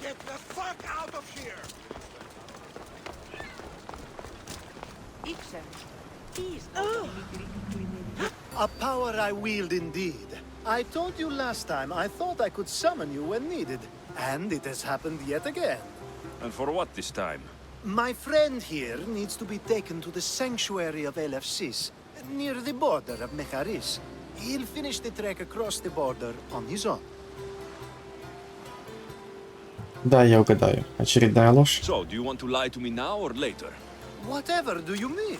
Get the fuck out of here! A power I wield indeed. I told you last time I thought I could summon you when needed. And it has happened yet again. And for what this time? My friend here needs to be taken to the sanctuary of Elefsis, near the border of Mecharis. He'll finish the trek across the border on his own. Да, я угадаю. Очередная ложь. So, do you want to lie to me now or later? Whatever do you mean?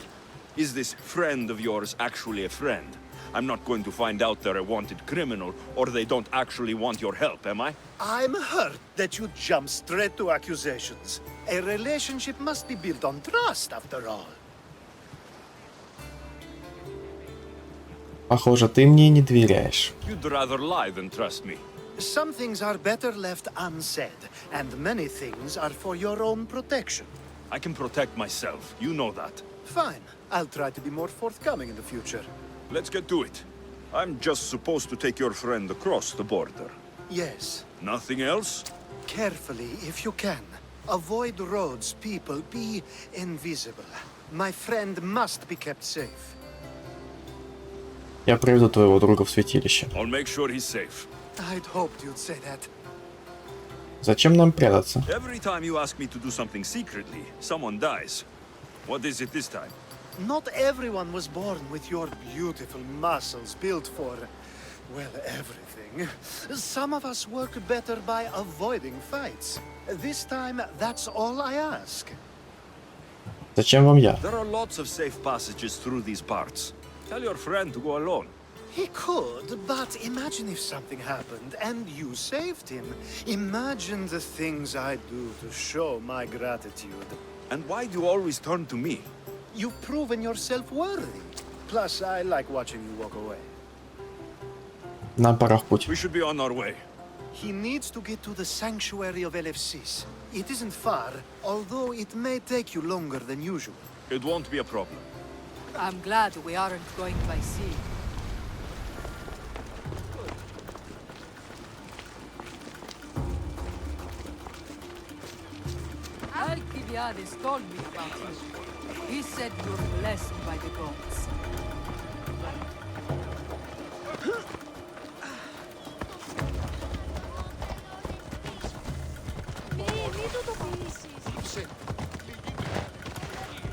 Is this friend of yours actually a friend? I'm not going to find out they're a wanted criminal, or they don't actually want your help, am I? I'm hurt that you jump straight to accusations. A relationship must be built on trust, after all. Похоже, ты мне не доверяешь. You'd rather lie than trust me. Some things are better left unsaid, and many things are for your own protection. I can protect myself, you know that. Fine. I'll try to be more forthcoming in the future. Let's get to it. I'm just supposed to take your friend across the border. Yes. Nothing else? Carefully, if you can. Avoid roads, people. Be invisible. My friend must be kept safe. Я приведу твоего друга в святилище. I'll make sure he's safe. I'd hoped you'd say that. Зачем нам прятаться? Every time you ask me to do something secretly, someone dies. What is it this time? Not everyone was born with your beautiful muscles built for, well, everything. Some of us work better by avoiding fights. This time, that's all I ask. Зачем вам я? There are lots of safe passages through these parts. Tell your friend to go alone. He could, but imagine if something happened and you saved him. Imagine the things I'd do to show my gratitude. And why do you always turn to me? You've proven yourself worthy. Plus, I like watching you walk away. Нам пора в путь. We should be on our way. He needs to get to the sanctuary of Elefsis. It isn't far, although it may take you longer than usual. It won't be a problem. I'm glad we aren't going by sea. Alcibiades told me about you. He said you're blessed by the gods.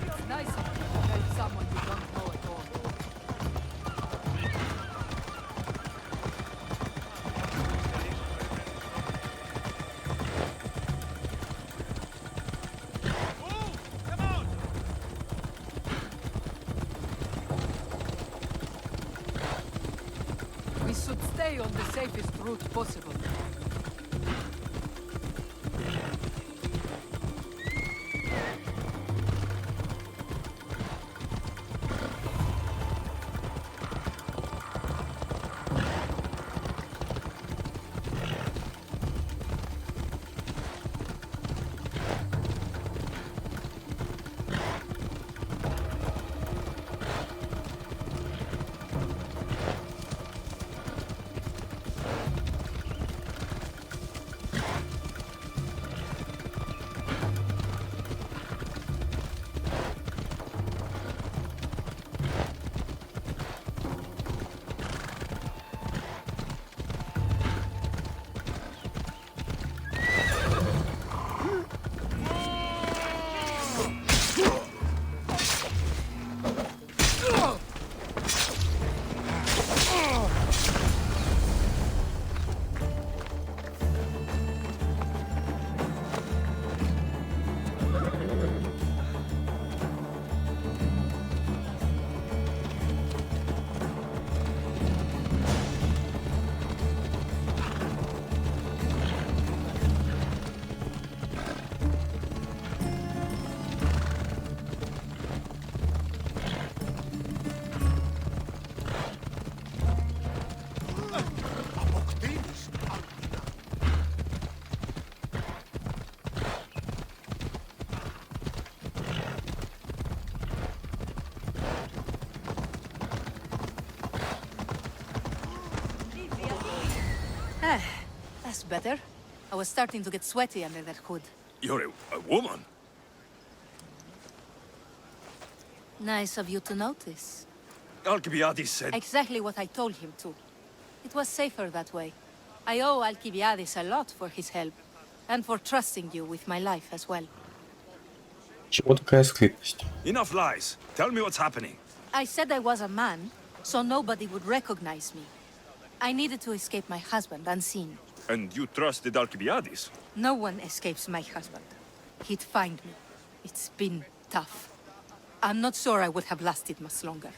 It's nice of you to help someone you don't know at all. We should stay on the safest route possible. better. I was starting to get sweaty under that hood. You're a woman? Nice of you to notice. Alcibiades said... Exactly what I told him to. It was safer that way. I owe Alcibiades a lot for his help. And for trusting you with my life as well. Чего такая скрытность? Enough lies. Tell me what's happening. I said I was a man, so nobody would recognize me. I needed to escape my husband unseen. And you trusted Alcibiades? No one escapes my husband. He'd find me. It's been tough. I'm not sure I would have lasted much longer.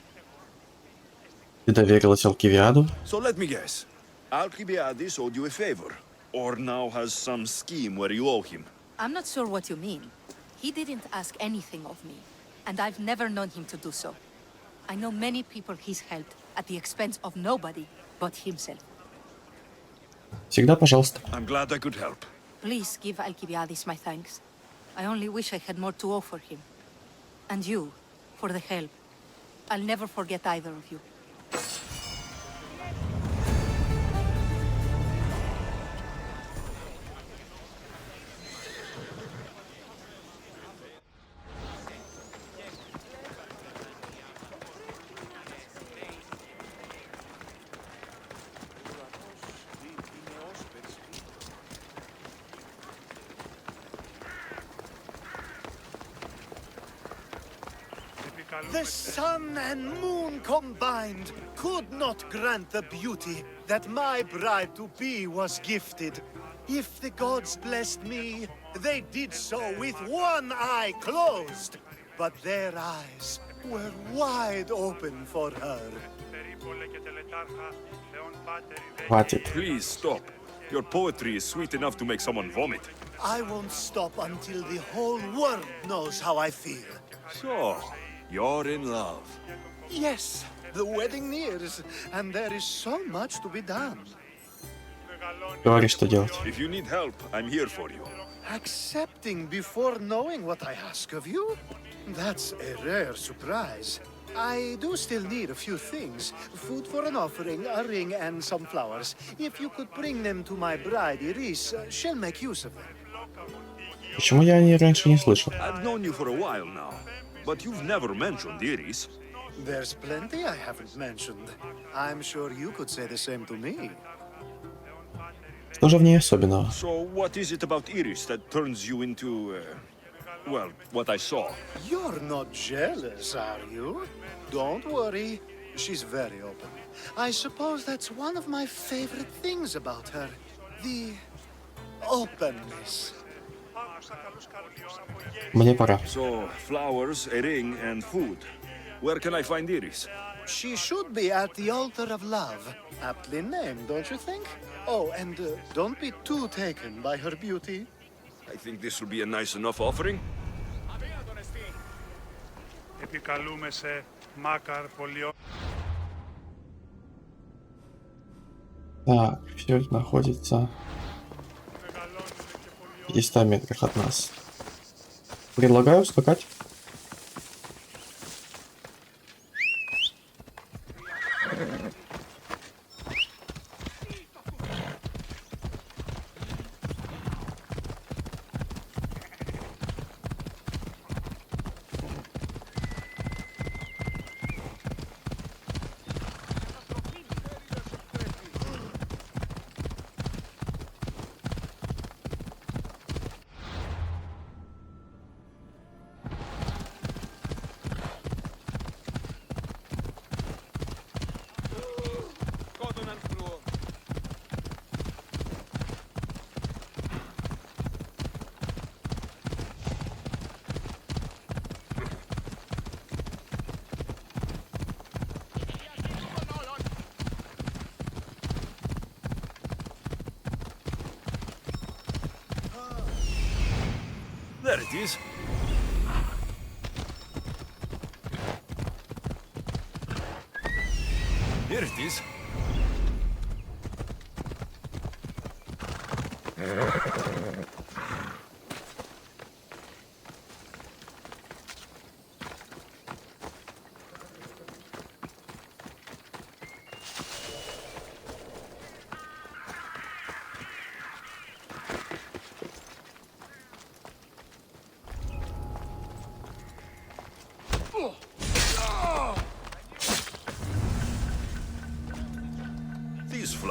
Ты доверилась Алкивиаду? So let me guess. Alcibiades owed you a favor. Or now has some scheme where you owe him. I'm not sure what you mean. He didn't ask anything of me, and I've never known him to do so. I know many people he's helped at the expense of nobody but himself. Всегда пожалуйста. I'm glad I could help. Please give Alcibiades my thanks. I only wish I had more to offer him. And you, for the help. I'll never forget either of you. The sun and moon combined could not grant the beauty that my bride-to-be was gifted. If the gods blessed me, they did so with one eye closed. But their eyes were wide open for her. Хватит. Please stop. Your poetry is sweet enough to make someone vomit. I won't stop until the whole world knows how I feel. So, you're in love. Yes, the wedding nears, and there is so much to be done. Говори, что делать. If you need help, I'm here for you. Accepting before knowing what I ask of you? That's a rare surprise. I do still need a few things. Food for an offering, a ring, and some flowers. If you could bring them to my bride, Iris, she'll make use of them. Почему я о ней раньше не слышал? I've known you for a while now, but you've never mentioned Iris. There's plenty I haven't mentioned. I'm sure you could say the same to me. Что же в ней особенного? So, what is it about Iris that turns you into, well, what I saw? You're not jealous, are you? Don't worry. She's very open. I suppose that's one of my favorite things about her. The openness. Мне пора. So, flowers, a ring, and food. Where can I find Iris? She should be at the altar of love. Aptly named, don't you think? Oh, and don't be too taken by her beauty. I think this will be a nice enough offering. Επικαλούμεσαι Μάκαρ Πολιό. Так, все это находится в 50 метрах от нас. Предлагаю скакать. There it is. Here it is.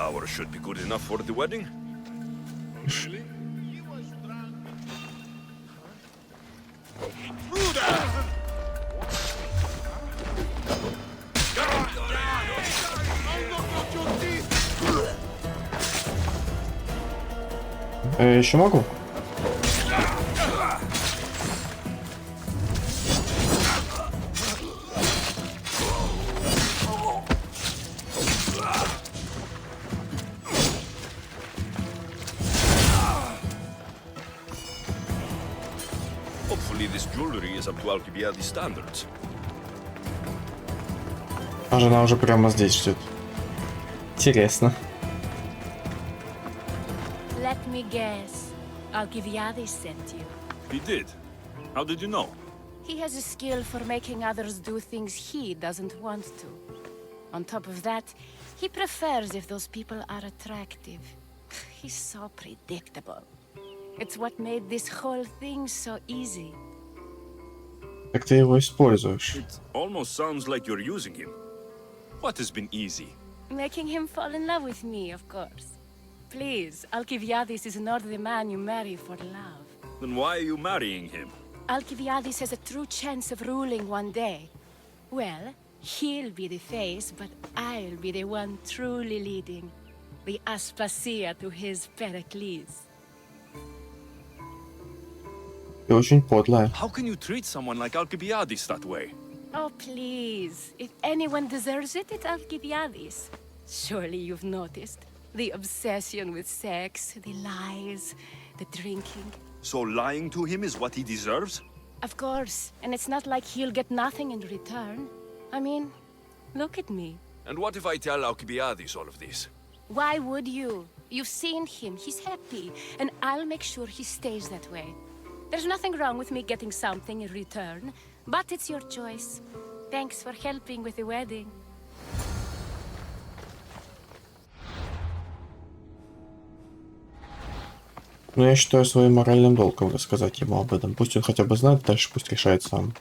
hour should be good enough for the wedding. Еще могу? Hopefully this jewelry is up to Alcibiades standards. А жена уже прямо здесь ждет. Интересно. Let me guess. Alcibiades sent you. He did. How did you know? He has a skill for making others do things he doesn't want to. On top of that, he prefers if those people are attractive. He's so predictable. It's what made this whole thing so easy. Как ты его используешь? It almost sounds like you're using him. What has been easy? Making him fall in love with me, of course. Please, Alcibiades is not the man you marry for love. Then why are you marrying him? Alcibiades has a true chance of ruling one day. Well, he'll be the face, but I'll be the one truly leading. The Aspasia to his Pericles. Ты очень подлая. How can you treat someone like Alcibiades that way? Oh, please. If anyone deserves it, it's Alcibiades. Surely you've noticed. The obsession with sex, the lies, the drinking. So lying to him is what he deserves? Of course. And it's not like he'll get nothing in return. I mean, look at me. And what if I tell Alcibiades all of this? Why would you? You've seen him. He's happy. And I'll make sure he stays that way. There's nothing wrong with me getting something in return. But it's your choice. Thanks for helping with the wedding. Но я считаю своим моральным долгом рассказать ему об этом. Пусть он хотя бы знает, дальше пусть решает сам.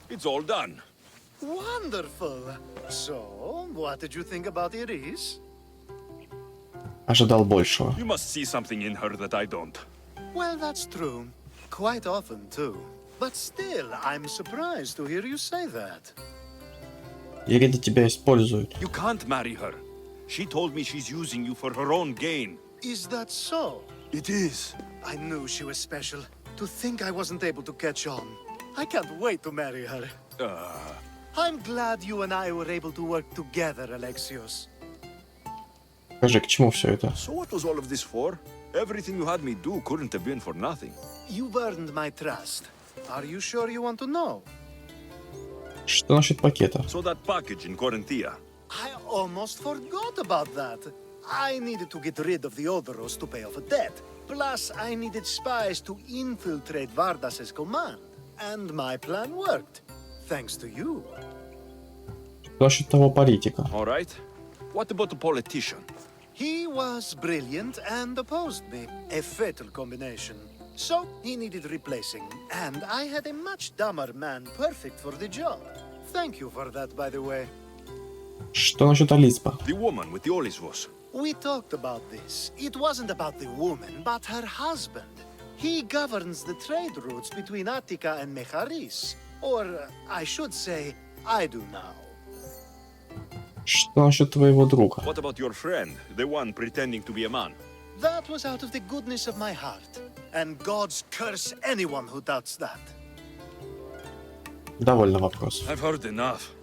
It's all done. Wonderful. So, what did you think about Iris? Ожидал большего. You must see something in her that I don't. Well, that's true. Quite often, too. But still, I'm surprised to hear you say that. Ирида тебя использует. You can't marry her. She told me she's using you for her own gain. Is that so? It is. I knew she was special. To think I wasn't able to catch on. I can't wait to marry her. I'm glad you and I were able to work together, Alexios. Скажи, к чему все это? So what was all of this for? Everything you had me do couldn't have been for nothing. You've earned my trust. Are you sure you want to know? Что насчет пакета? So that package in Corinthia. I almost forgot about that. I needed to get rid of the Odoros to pay off a debt. Plus, I needed spies to infiltrate Vardas's command. And my plan worked. Thanks to you. Что насчет того политика? All right. What about the politician? He was brilliant and opposed me. A fatal combination. So, he needed replacing. And I had a much dumber man perfect for the job. Thank you for that, by the way. Что насчет Алиспа? The woman with the Olisvos. We talked about this. It wasn't about the woman, but her husband. He governs the trade routes between Attica and Mecharis. Or, I should say, I do now. Что насчет твоего друга? What about your friend, the one pretending to be a man? That was out of the goodness of my heart. And God's curse anyone who doubts that. Довольно вопросов. I've heard enough.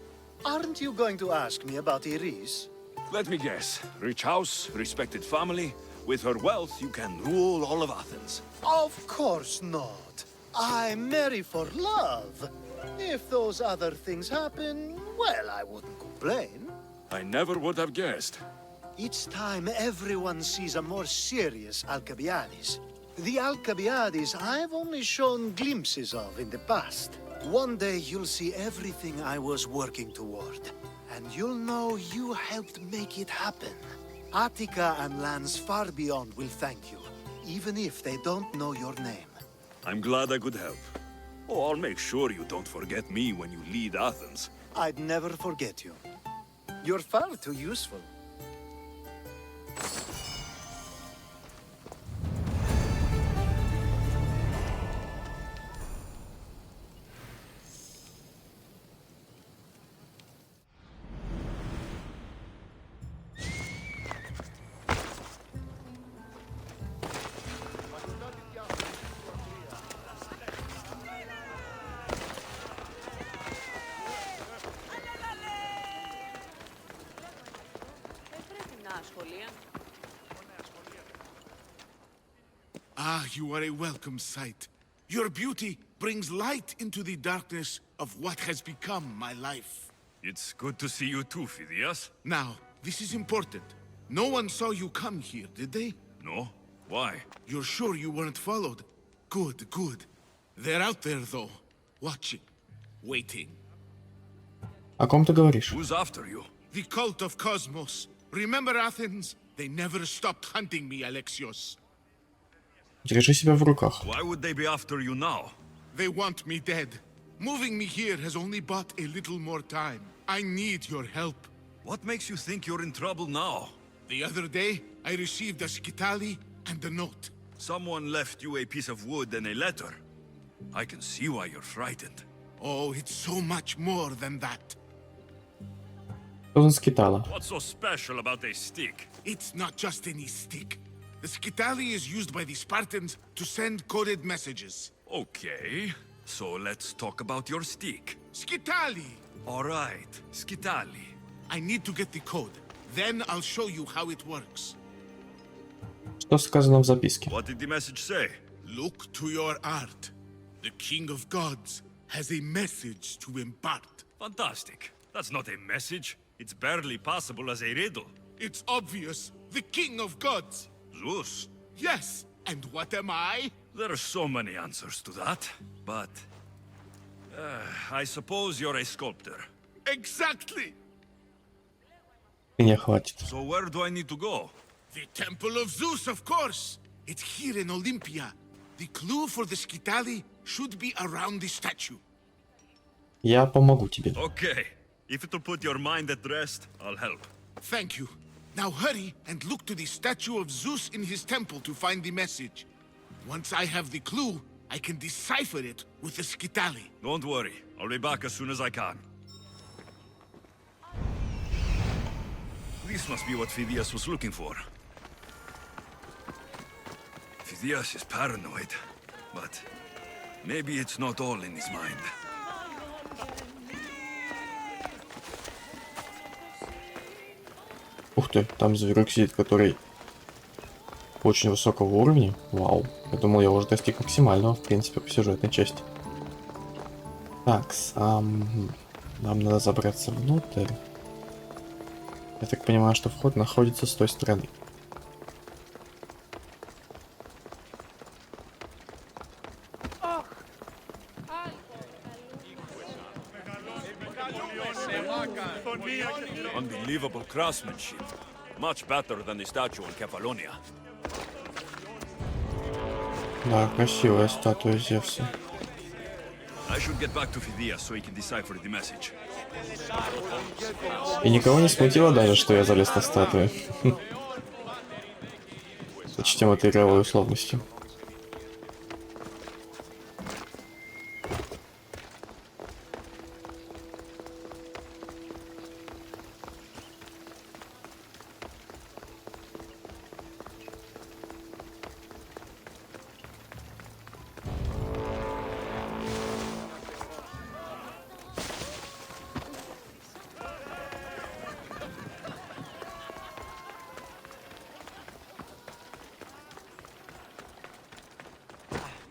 Aren't you going to ask me about Iris? Let me guess. Rich house, respected family. With her wealth, you can rule all of Athens. Of course not. I marry for love. If those other things happen, well, I wouldn't complain. I never would have guessed. Each time everyone sees a more serious Alcibiades. The Alcibiades I've only shown glimpses of in the past. One day you'll see everything I was working toward. and you'll know you helped make it happen. Attica and lands far beyond will thank you, even if they don't know your name. I'm glad I could help. Oh, I'll make sure you don't forget me when you lead Athens. I'd never forget you. You're far too useful. Ah, you are a welcome sight. Your beauty brings light into the darkness of what has become my life. It's good to see you too, Phidias. Now, this is important. No one saw you come here, did they? No? Why? You're sure you weren't followed? Good, good. They're out there, though. Watching. Waiting. О ком ты говоришь? Who's after you? The cult of Cosmos. Remember Athens? They never stopped hunting me, Alexios. Держи себя в руках. Why would they be after you now? They want me dead. Moving me here has only bought a little more time. I need your help. What makes you think you're in trouble now? The other day, I received a skitali and a note. Someone left you a piece of wood and a letter. I can see why you're frightened. Oh, it's so much more than that. Что за скитала? What's so special about a stick? It's not just any stick. The skitali is used by the Spartans to send coded messages. Okay, so let's talk about your stick. Skitali! All right, skitali. I need to get the code. Then I'll show you how it works. Что сказано в записке? What did the message say? Look to your art. The King of Gods has a message to impart. Fantastic. That's not a message. It's barely passable as a riddle. It's obvious. The King of Gods. Zeus. Yes. And what am I? There are so many answers to that, but... I suppose you're a sculptor. Exactly. Меня хватит. So where do I need to go? The Temple of Zeus, of course. It's here in Olympia. The clue for the skitali should be around the statue. Я помогу тебе. Okay. If it'll put your mind at rest, I'll help. Thank you. Now hurry and look to the statue of Zeus in his temple to find the message. Once I have the clue, I can decipher it with the skitali. Don't worry. I'll be back as soon as I can. This must be what Phidias was looking for. Phidias is paranoid, but maybe it's not all in his mind. Ух ты, там зверек сидит, который очень высокого уровня. Вау. Я думал, я уже достиг максимального, в принципе, по сюжетной части. Так, нам надо забраться внутрь. Я так понимаю, что вход находится с той стороны. Unbelievable craftsmanship. Much better than the statue in Kefalonia. Да, красивая статуя Зевса. I should get back to Phidias so he can decipher the message. И никого не смутило даже, что я залез на статую. Сочтем это игровой условностью.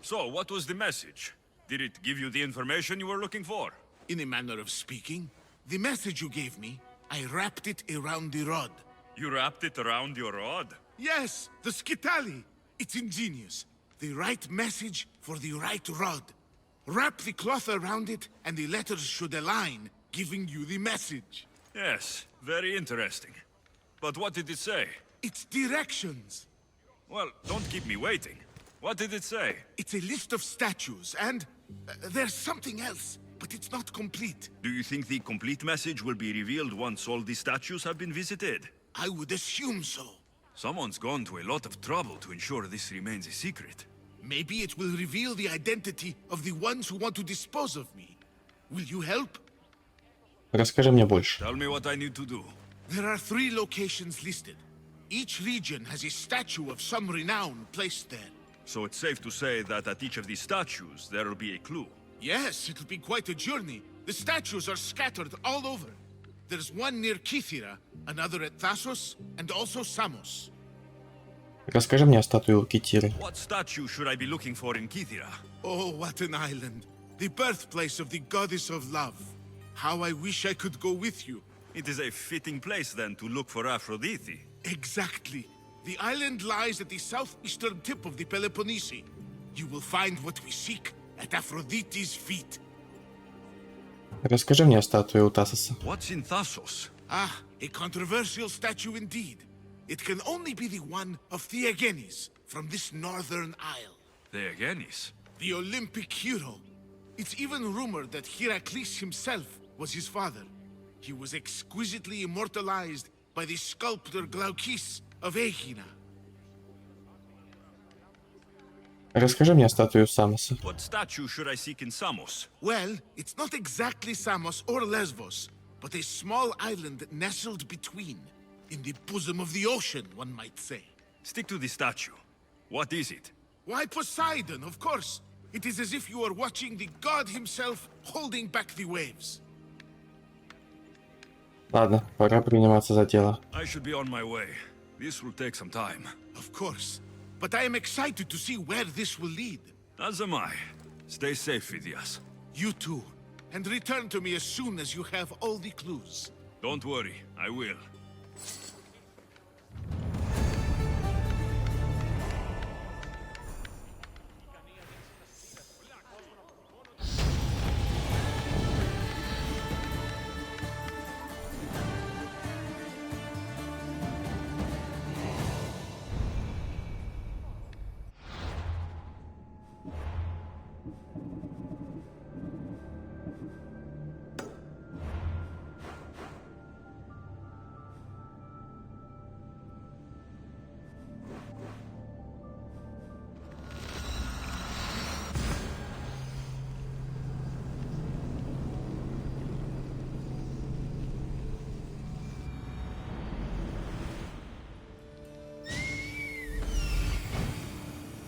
So, what was the message? Did it give you the information you were looking for? In a manner of speaking, the message you gave me, I wrapped it around the rod. You wrapped it around your rod? Yes, the skitali. It's ingenious. The right message for the right rod. Wrap the cloth around it, and the letters should align, giving you the message. Yes, very interesting. But what did it say? It's directions. Well, don't keep me waiting. What did it say? It's a list of statues, and there's something else, but it's not complete. Do you think the complete message will be revealed once all the statues have been visited? I would assume so. Someone's gone to a lot of trouble to ensure this remains a secret. Maybe it will reveal the identity of the ones who want to dispose of me. Will you help? Расскажи мне больше. Tell me what I need to do. There are 3 locations listed. Each region has a statue of some renown placed there. So it's safe to say that at each of these statues, there will be a clue. Yes, it'll be quite a journey. The statues are scattered all over. There's one near Kithira, another at Thasos, and also Samos. Расскажи мне о статуе у Китиры. What statue should I be looking for in Kithira? Oh, what an island. The birthplace of the goddess of love. How I wish I could go with you. It is a fitting place then to look for Aphrodite. Exactly. The island lies at the southeastern tip of the Peloponnese. You will find what we seek at Aphrodite's feet. Расскажи мне о статуе у Тасоса. What's in Thasos? Ah, a controversial statue indeed. It can only be the one of Theagenes from this northern isle. Theagenes? The Olympic hero. It's even rumored that Heracles himself was his father. He was exquisitely immortalized by the sculptor Glaukis of Aegina. Расскажи мне о статуе у Самоса. What statue should I seek in Samos? Well, it's not exactly Samos or Lesbos, but a small island nestled between. In the bosom of the ocean, one might say. Stick to the statue. What is it? Why, Poseidon, of course. It is as if you are watching the god himself holding back the waves. Ладно, пора приниматься за дело. I should be on my way. This will take some time. Of course. But I am excited to see where this will lead. As am I. Stay safe, Phidias. You too. And return to me as soon as you have all the clues. Don't worry, I will.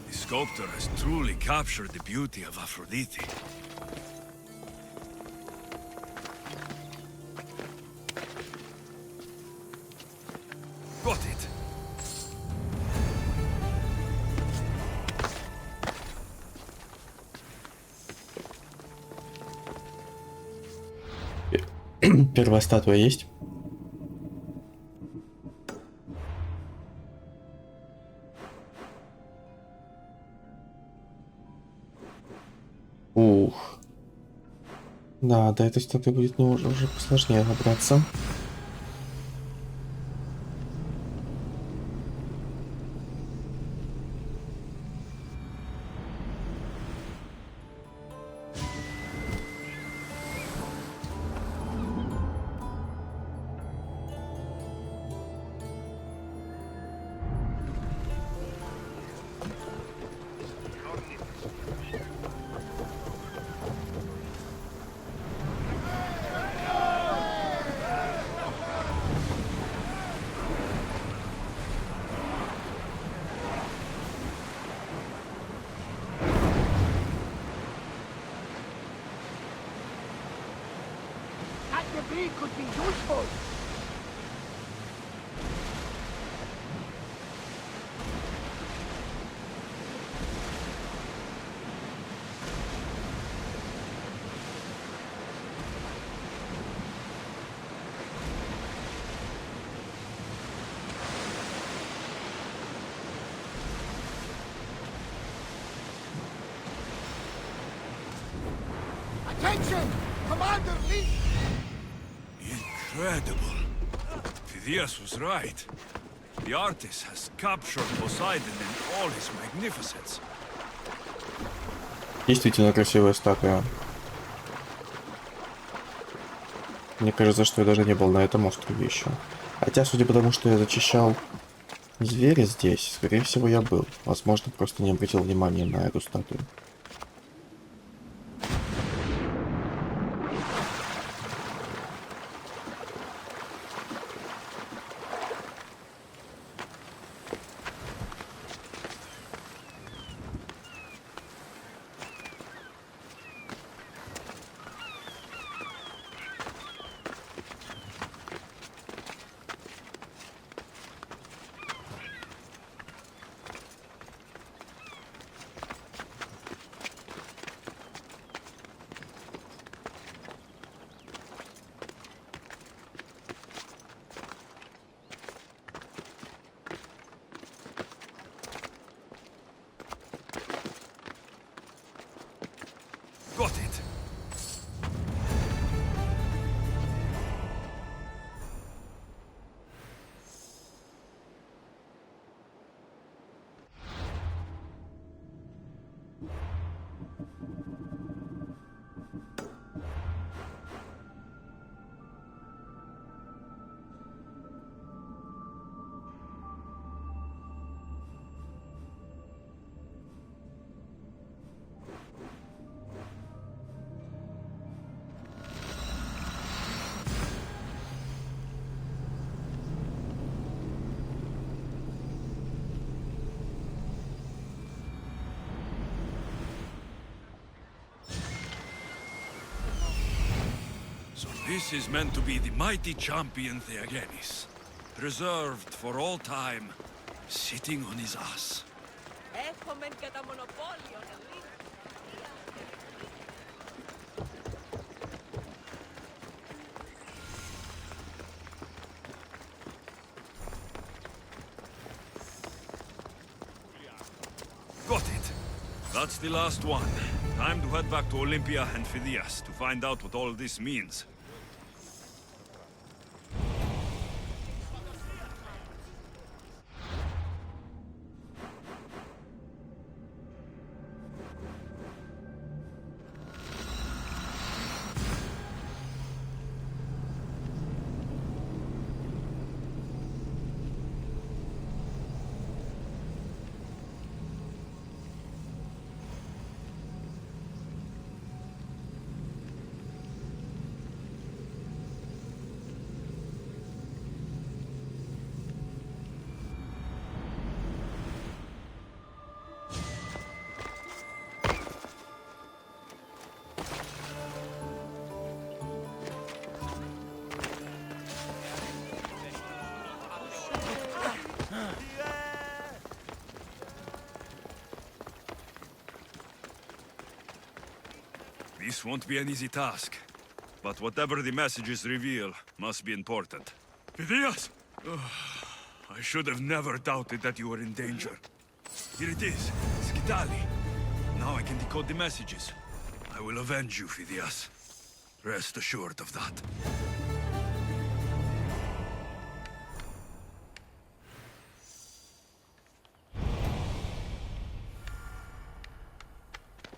The sculptor has truly captured the beauty of Aphrodite. Got it. Первая статуя есть? Ух. Да, до этой статуи будет мне уже посложнее добраться. Could be useful. Attention! Commander Lee! Incredible. Phidias was right. The artist has captured Poseidon in all his magnificence. Действительно красивая статуя. Мне кажется, что я даже не был на этом острове еще. Хотя, судя по тому, что я зачищал зверя здесь, скорее всего, я был. Возможно, просто не обратил внимания на эту статую. Got it. So this is meant to be the mighty champion Theagenis, preserved for all time, sitting on his ass. Got it. That's the last one. Time to head back to Olympia and Phidias to find out what all this means. This won't be an easy task, but whatever the messages reveal must be important. Phidias! I should have never doubted that you were in danger. Here it is, Skitali. Now I can decode the messages. I will avenge you, Phidias. Rest assured of that.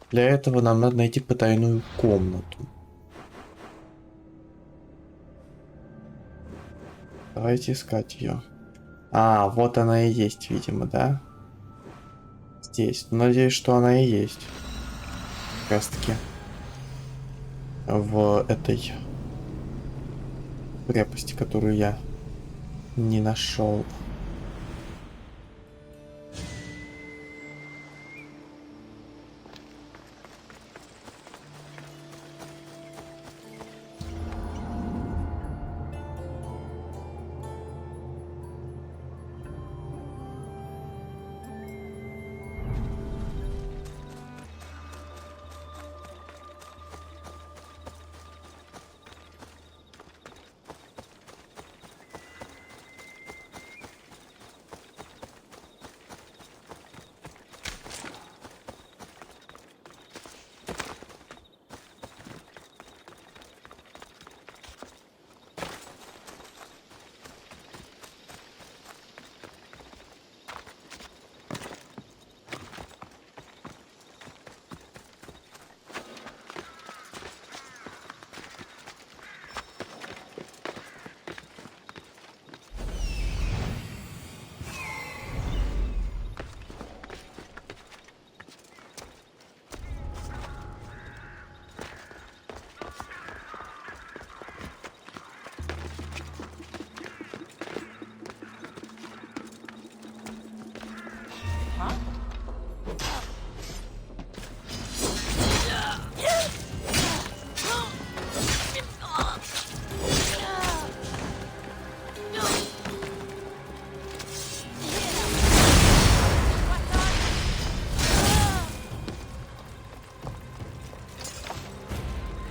Для этого нам надо найти потайную комнату. Давайте искать ее. А, вот она и есть, видимо, да? Здесь. Надеюсь, что она и есть. Как раз таки в этой крепости, которую я не нашел.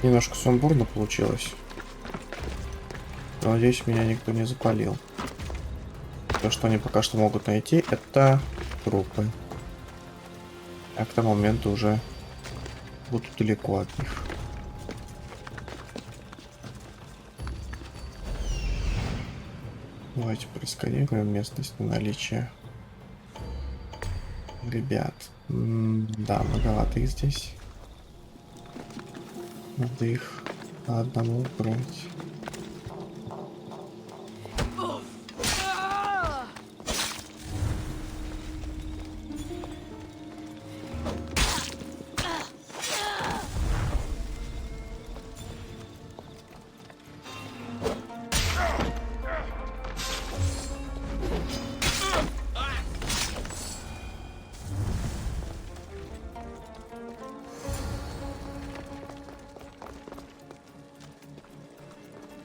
Немножко сумбурно получилось. Но, надеюсь, меня никто не запалил. То, что они пока что могут найти, это трупы. А к тому моменту уже буду далеко от них. Давайте просканируем местность на наличие ребят. Да, многовато их здесь. Надо их по одному убрать.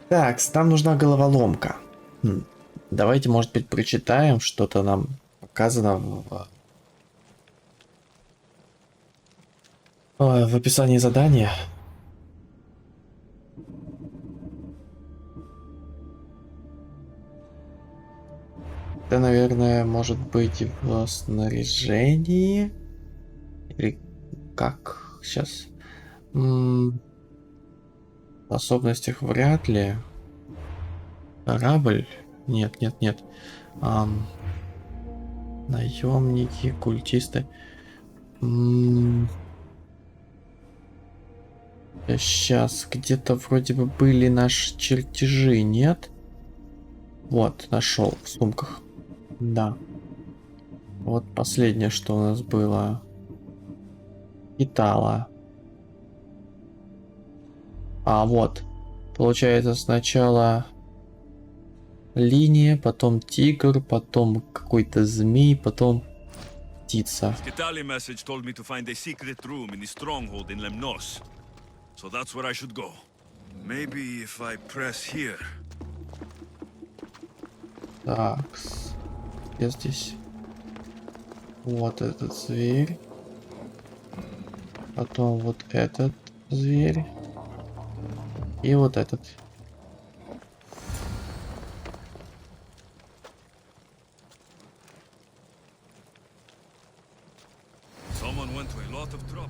Так, нам нужна головоломка. Давайте, может быть, прочитаем, что-то нам показано в описании задания. Это, наверное, может быть в снаряжении. Или как? Сейчас. В способностях вряд ли. Корабль? Нет, нет, нет. Наемники, культисты. Сейчас где-то вроде бы были наши чертежи, нет? Вот, нашел в сумках. Да. Вот последнее, что у нас было. Скитала. А, вот. Получается, сначала линия, потом тигр, потом какой-то змей, потом птица. Skitali message told me to find a secret room in the stronghold in Lemnos. So that's where I should go. Maybe if I press here. Так. Я здесь. Вот этот зверь. Потом вот этот зверь. И вот этот. Someone went to a lot of trouble.